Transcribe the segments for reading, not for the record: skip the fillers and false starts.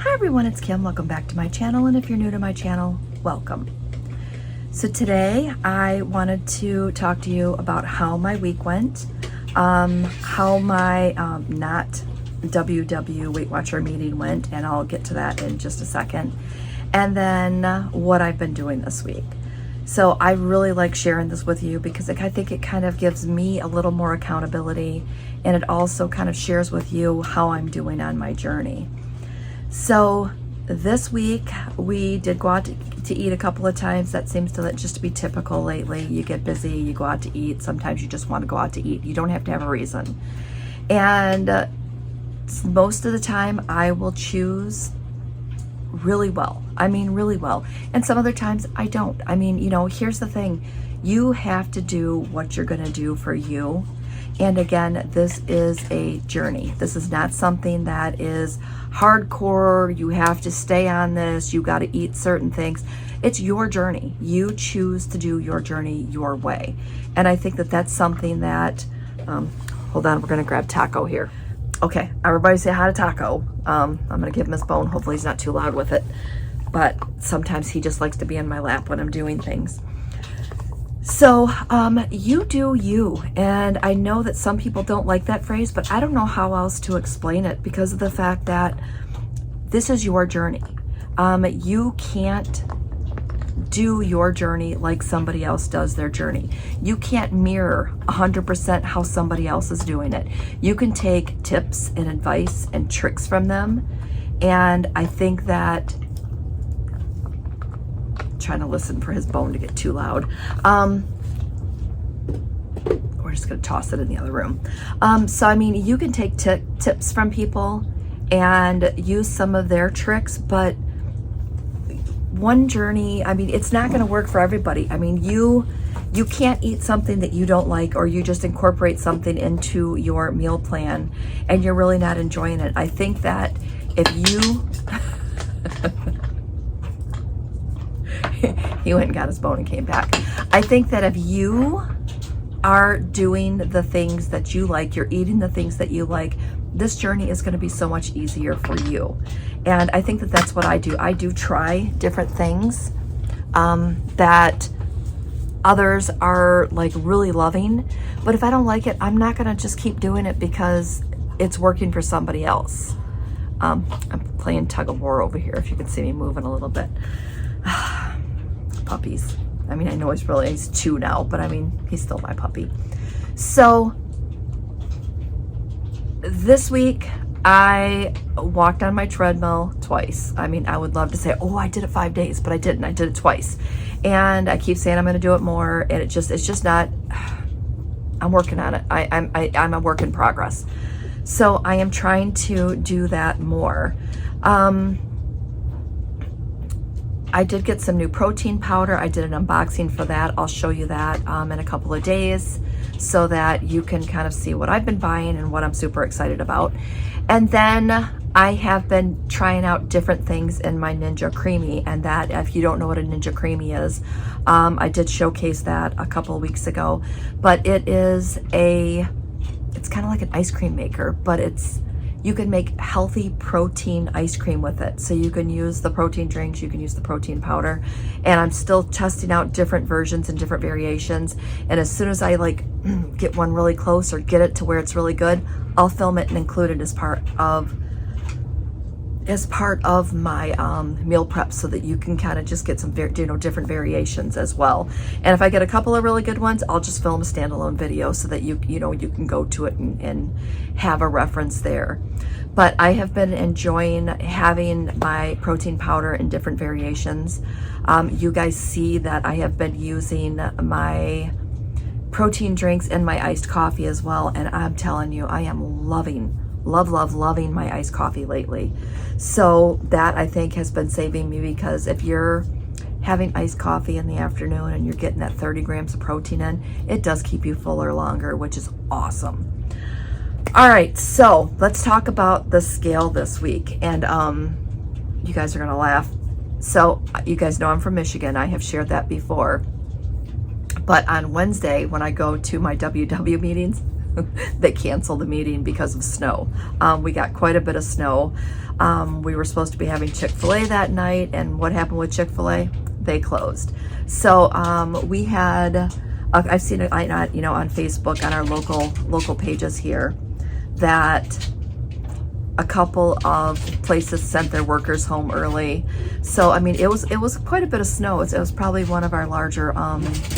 Hi everyone, it's Kim. Welcome back to my channel, and if you're new to my channel, welcome. So today I wanted to talk to you about how my week went, how my not WW Weight Watcher meeting went, and I'll get to that in just a second, and then what I've been doing this week. So I really like sharing this with you because I think it kind of gives me a little more accountability, and it also kind of shares with you how I'm doing on my journey. So this week we did go out to eat a couple of times. That seems to just be typical lately. You get busy, you go out to eat. Sometimes you just want to go out to eat. You don't have to have a reason. And most of the time I will choose really well. I mean, really well. And some other times I don't. I mean, you know, here's the thing. You have to do what you're going to do for you. And again, this is a journey. This is not something that is hardcore. You have to stay on this. You got to eat certain things. It's your journey. You choose to do your journey your way. And I think that that's something that, hold on, we're going to grab Taco here. Okay, everybody say hi to Taco. I'm going to give him his bone. Hopefully he's not too loud with it. But sometimes he just likes to be in my lap when I'm doing things. So you do you, and I know that some people don't like that phrase, but I don't know how else to explain it because of the fact that this is your journey. You can't do your journey like somebody else does their journey. You can't mirror 100% how somebody else is doing it. You can take tips and advice and tricks from them, and I think that trying to listen for his bone to get too loud. We're just going to toss it in the other room. So, I mean, you can take tips from people and use some of their tricks, but one journey, I mean, it's not going to work for everybody. I mean, you can't eat something that you don't like, or you just incorporate something into your meal plan and you're really not enjoying it. I think that if you... He went and got his bone and came back. I think that if you are doing the things that you like, you're eating the things that you like, this journey is going to be so much easier for you. And I think that that's what I do. I do try different things that others are like really loving. But if I don't like it, I'm not going to just keep doing it because it's working for somebody else. I'm playing tug of war over here, if you can see me moving a little bit. Puppies. I mean, I know he's 2 now, but I mean, he's still my puppy. So this week I walked on my treadmill twice. I mean, I would love to say, oh, I did it 5 days, but I didn't. I did it twice. And I keep saying I'm going to do it more, and it's just not, I'm working on it. I'm a work in progress. So I am trying to do that more. I did get some new protein powder. I did an unboxing for that. I'll show you that in a couple of days so that you can kind of see what I've been buying and what I'm super excited about. And then I have been trying out different things in my Ninja Creamy, and that, if you don't know what a Ninja Creamy is, I did showcase that a couple of weeks ago, but it's kind of like an ice cream maker, but you can make healthy protein ice cream with it. So you can use the protein drinks, you can use the protein powder, and I'm still testing out different versions and different variations. And as soon as I get one really close or get it to where it's really good, I'll film it and include it as part of my meal prep, so that you can kind of just get some different variations as well. And if I get a couple of really good ones, I'll just film a standalone video so that you can go to it and have a reference there. But I have been enjoying having my protein powder in different variations. You guys see that I have been using my protein drinks and my iced coffee as well, and I'm telling you, I am loving my iced coffee lately. So that, I think, has been saving me, because if you're having iced coffee in the afternoon and you're getting that 30 grams of protein in, it does keep you fuller longer, which is awesome. All right, so let's talk about the scale this week. And you guys are gonna laugh. So you guys know I'm from Michigan. I have shared that before. But on Wednesday, when I go to my WW meetings, they canceled the meeting because of snow. We got quite a bit of snow. We were supposed to be having Chick-fil-A that night, and what happened with Chick-fil-A? They closed. So we had, I've seen it, on Facebook, on our local pages here, that a couple of places sent their workers home early. So I mean, it was quite a bit of snow. It was probably one of our larger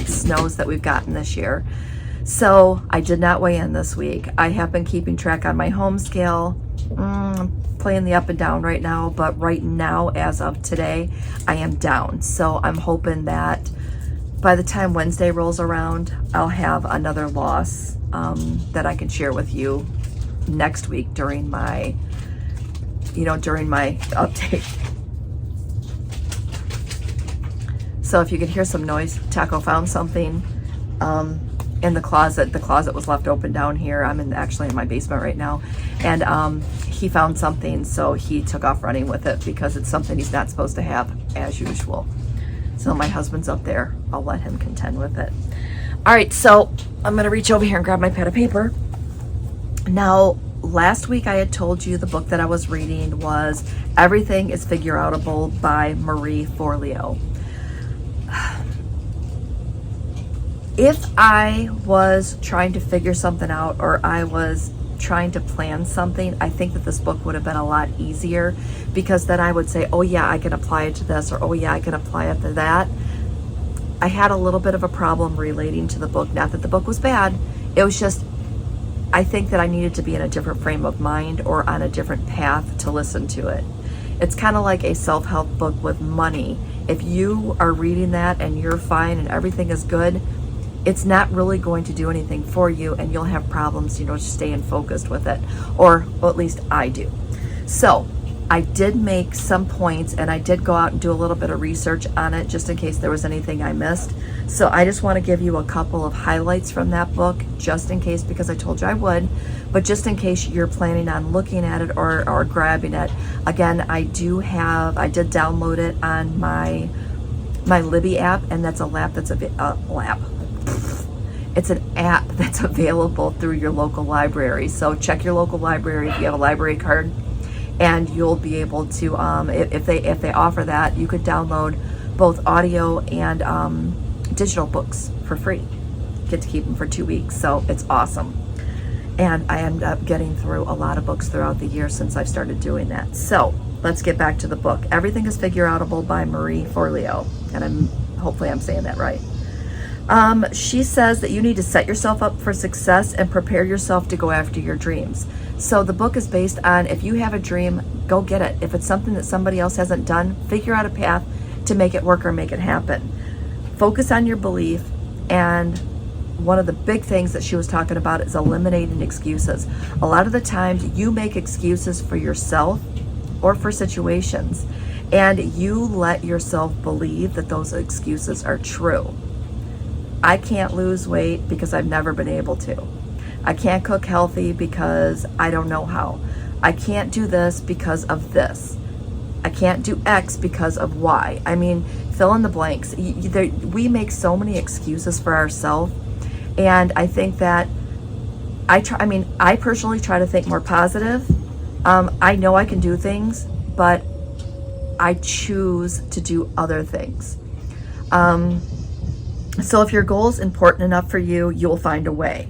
snows that we've gotten this year. So I did not weigh in this week. I have been keeping track on my home scale. Playing the up and down right now, but right now, as of today, I am down. So I'm hoping that by the time Wednesday rolls around, I'll have another loss that I can share with you next week during my update. So if you can hear some noise, Taco found something in the closet. The closet was left open down here. I'm actually in my basement right now, and he found something, so he took off running with it because it's something he's not supposed to have, as usual. So my husband's up there. I'll let him contend with it. All right, so I'm gonna reach over here and grab my pad of paper. Now, last week I had told you the book that I was reading was Everything is Figure-Outable by Marie Forleo. If I was trying to figure something out, or I was trying to plan something, I think that this book would have been a lot easier, because then I would say, oh yeah, I can apply it to this, or oh yeah, I can apply it to that. I had a little bit of a problem relating to the book. Not that the book was bad, it was just, I think that I needed to be in a different frame of mind or on a different path to listen to it. It's kind of like a self-help book with money. If you are reading that and you're fine and everything is good, it's not really going to do anything for you, and you'll have problems, staying focused with it, or well, at least I do. So I did make some points, and I did go out and do a little bit of research on it just in case there was anything I missed. So I just want to give you a couple of highlights from that book, just in case, because I told you I would, but just in case you're planning on looking at it or grabbing it. Again, I did download it on my Libby app, and that's a lab that's It's an app that's available through your local library. So check your local library if you have a library card, and you'll be able to, if they offer that, you could download both audio and digital books for free. Get to keep them for 2 weeks, so it's awesome. And I end up getting through a lot of books throughout the year since I've started doing that. So let's get back to the book. Everything is Figure-Outable by Marie Forleo, and hopefully I'm saying that right. She says that you need to set yourself up for success and prepare yourself to go after your dreams. So the book is based on, if you have a dream, go get it. If it's something that somebody else hasn't done, figure out a path to make it work or make it happen. Focus on your belief, and one of the big things that she was talking about is eliminating excuses. A lot of the times you make excuses for yourself or for situations, and you let yourself believe that those excuses are true. I can't lose weight because I've never been able to. I can't cook healthy because I don't know how. I can't do this because of this. I can't do X because of Y. I mean, fill in the blanks. We make so many excuses for ourselves, and I think that I personally try to think more positive. I know I can do things, but I choose to do other things. So if your goal is important enough for you, you'll find a way.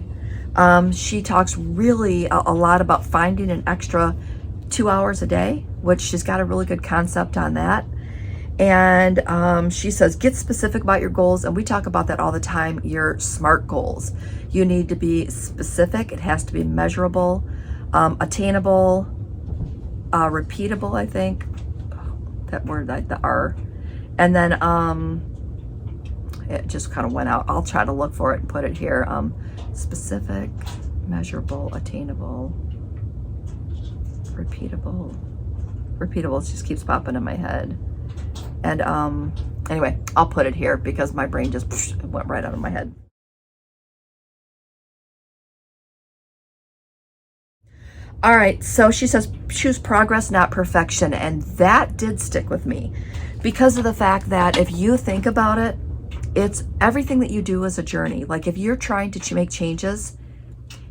She talks really a lot about finding an extra 2 hours a day, which she's got a really good concept on that. And she says, get specific about your goals. And we talk about that all the time, your SMART goals. You need to be specific. It has to be measurable, attainable, repeatable, I think. That word, the R. And then it just kind of went out. I'll try to look for it and put it here. Specific, measurable, attainable, repeatable. Repeatable just keeps popping in my head. And anyway, I'll put it here because my brain just went right out of my head. All right, so she says, choose progress, not perfection. And that did stick with me because of the fact that if you think about it, it's everything that you do is a journey. Like if you're trying to make changes,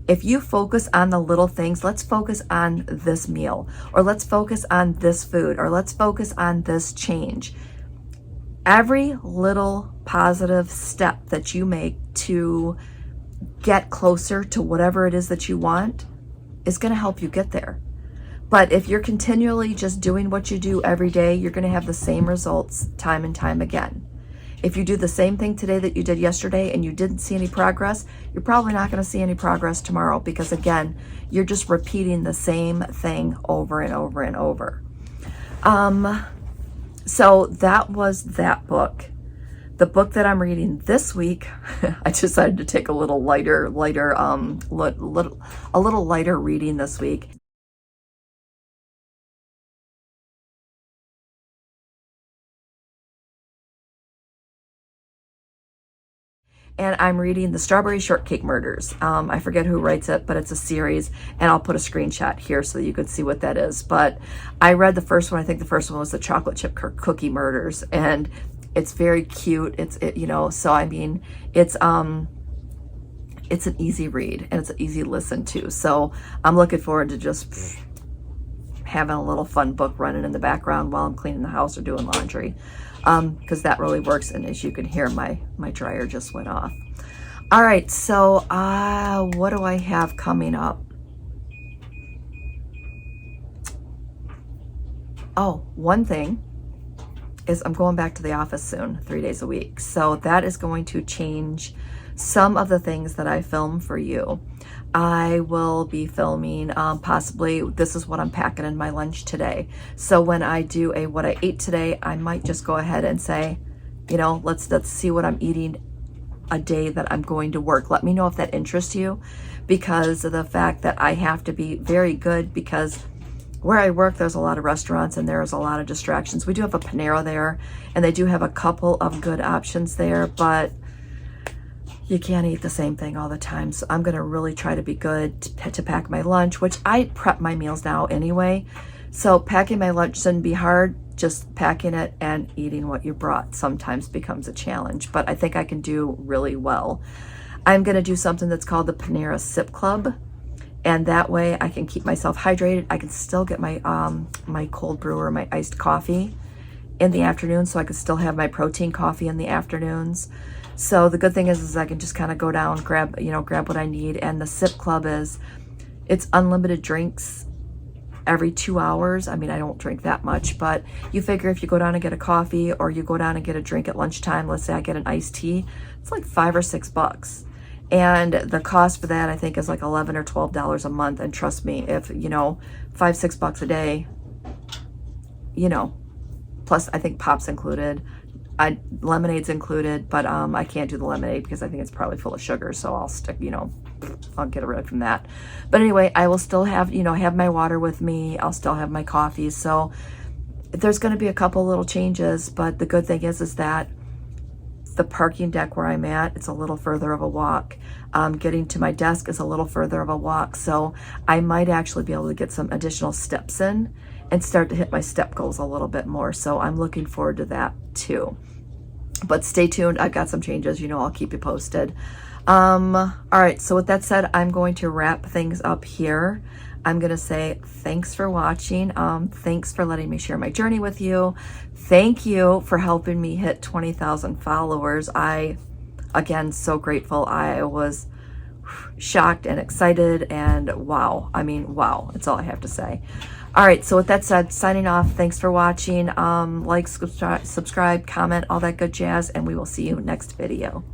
If you focus on the little things, let's focus on this meal, or let's focus on this food, or let's focus on this change. Every little positive step that you make to get closer to whatever it is that you want is going to help you get there. But if you're continually just doing what you do every day, you're going to have the same results time and time again. If you do the same thing today that you did yesterday and you didn't see any progress, you're probably not going to see any progress tomorrow, because again, you're just repeating the same thing over and over and over. So that was that book. The book that I'm reading this week, I decided to take a little lighter reading this week. And I'm reading The Strawberry Shortcake Murders. I forget who writes it, but it's a series, and I'll put a screenshot here so that you can see what that is. But I read the first one. I think the first one was The Chocolate Chip Cookie Murders, and it's very cute. So I mean, it's an easy read, and it's an easy listen to. So I'm looking forward to just having a little fun book running in the background while I'm cleaning the house or doing laundry. Because that really works. And as you can hear, my dryer just went off. All right, so what do I have coming up? Oh, one thing is I'm going back to the office soon, 3 days a week. So that is going to change some of the things that I film for you. I will be filming possibly, this is what I'm packing in my lunch today. So when I do a what I ate today, I might just go ahead and say, let's see what I'm eating a day that I'm going to work. Let me know if that interests you, because of the fact that I have to be very good, because where I work, there's a lot of restaurants and there's a lot of distractions. We do have a Panera there, and they do have a couple of good options there, but you can't eat the same thing all the time. So I'm going to really try to be good to pack my lunch, which I prep my meals now anyway. So packing my lunch shouldn't be hard. Just packing it and eating what you brought sometimes becomes a challenge, but I think I can do really well. I'm going to do something that's called the Panera Sip Club. And that way I can keep myself hydrated. I can still get my my cold brew or my iced coffee in the afternoon, so I can still have my protein coffee in the afternoons. So the good thing is I can just kind of go down, grab what I need. And the Sip Club it's unlimited drinks every 2 hours. I mean, I don't drink that much, but you figure if you go down and get a coffee, or you go down and get a drink at lunchtime, let's say I get an iced tea, it's like $5 or $6. And the cost for that, I think, is like $11 or $12 a month. And trust me, if, $5-6 a day, plus I think pop's included, lemonade's included, but I can't do the lemonade because I think it's probably full of sugar. So I'll stick, I'll get rid from that. But anyway, I will still have, have my water with me. I'll still have my coffee. So there's going to be a couple little changes, but the good thing is that the parking deck where I'm at, it's a little further of a walk. Getting to my desk is a little further of a walk. So I might actually be able to get some additional steps in and start to hit my step goals a little bit more. So I'm looking forward to that too. But stay tuned. I've got some changes. I'll keep you posted. All right. So with that said, I'm going to wrap things up here. I'm going to say thanks for watching. Thanks for letting me share my journey with you. Thank you for helping me hit 20,000 followers. Again, so grateful. I was shocked and excited, and wow. I mean, wow. That's all I have to say. All right. So with that said, signing off. Thanks for watching. Like, subscribe, comment, all that good jazz, and we will see you next video.